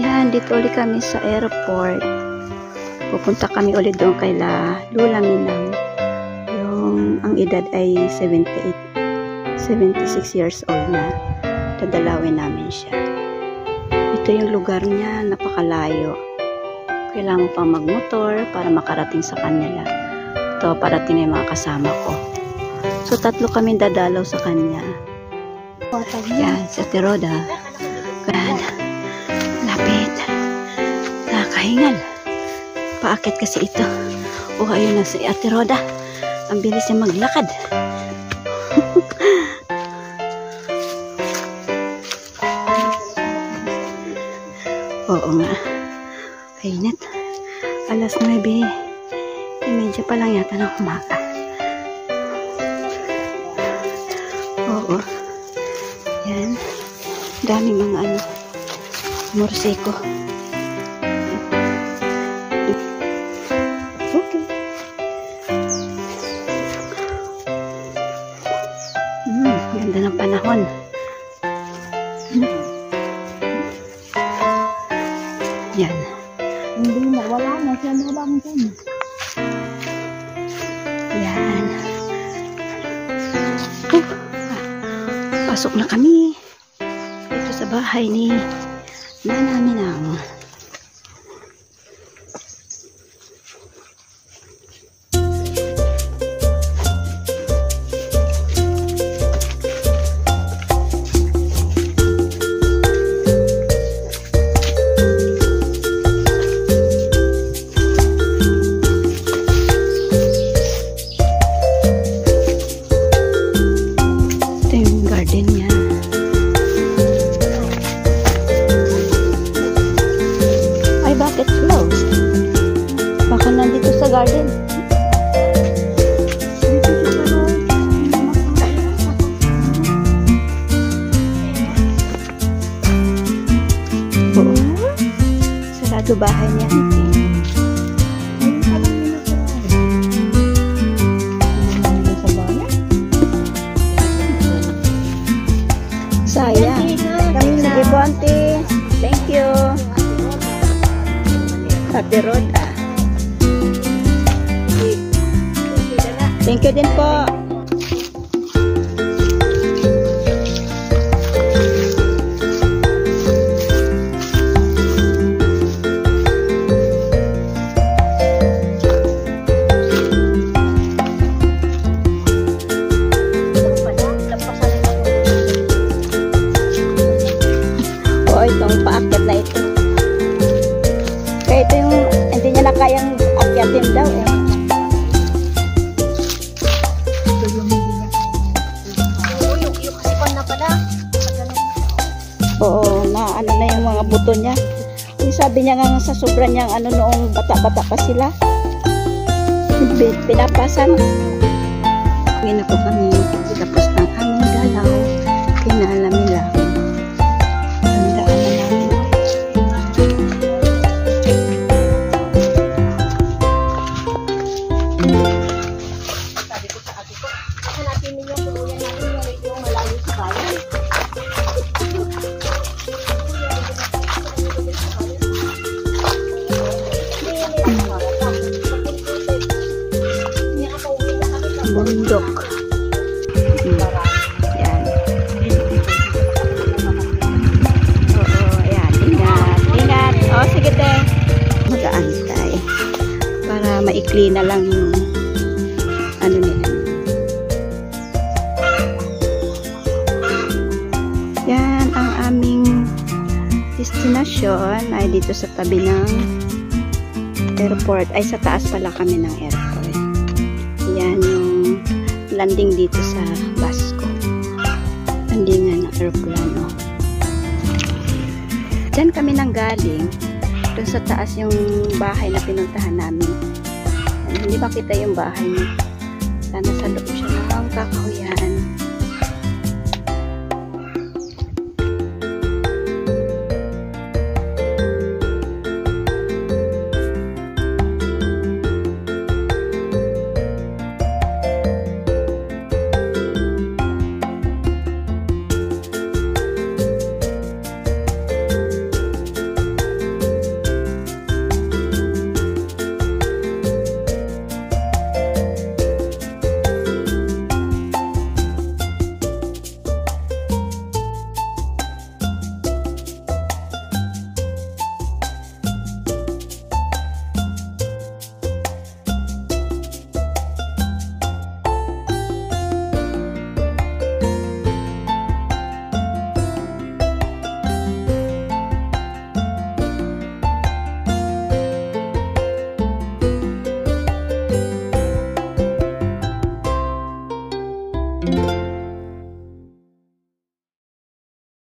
Yan, dito ulit kami sa airport. Pupunta kami ulit doon kay Lula Minang. Ang edad ay 76 years old na. Dadalawin namin siya. Ito yung lugar niya, napakalayo. Kailangan mo pang magmotor para makarating sa kanila. Ito, parating na yung mga kasama ko. So, 3 kami dadalaw sa kanya. Yan, sa Tiroda. Yan, lapit. Nakahingal. Paakit kasi ito. O, ayun na si Ate Roda. Ang bilis niya maglakad. Oo nga. Init. Alas 9. Medyo pa lang yata ng umaga. Oo. Yan. Daming mga morseko. Okay. Ganda ng panahon. Yan. Hindi na, wala na siya na lang dyan. Yan. Pasok na kami dito sa bahay ni Nana Minang. Garden. Oo. Sarado bahay niya. Sayang. Sige po, auntie. Thank you. Ate Roda. Thank you din po. Oh, itong paakyat na ito. Kaya ito yung hindi niya na kayang akyatin daw eh. Oo, na ano na yung mga buto niya. Yung sabi niya nga sa sobra niyang noong bata-bata pa sila. Pinapasan. Ngayon na po kami. Tapos ng aming dalaw. Kinalamin lang. Handaan na namin. Sabi ko sa ate ko, hanapin niyo yung tuluyan natin yung malayo sa bayan. Bundok. Ayan. Oo, ayan. Ingat. Ingat. O, sige te. Mag-aantay. Para maikli na lang yung nila. Yan ang aming destination ay dito sa tabi ng airport. Ay, sa taas pala kami ng airport. Yan yung landing dito sa Basco. Landingan ng aeroplano. Diyan kami nang galing. Doon sa taas yung bahay na pinuntahan namin. Hindi makita yung bahay niya. Sana sa loob siya ng kakahuyan.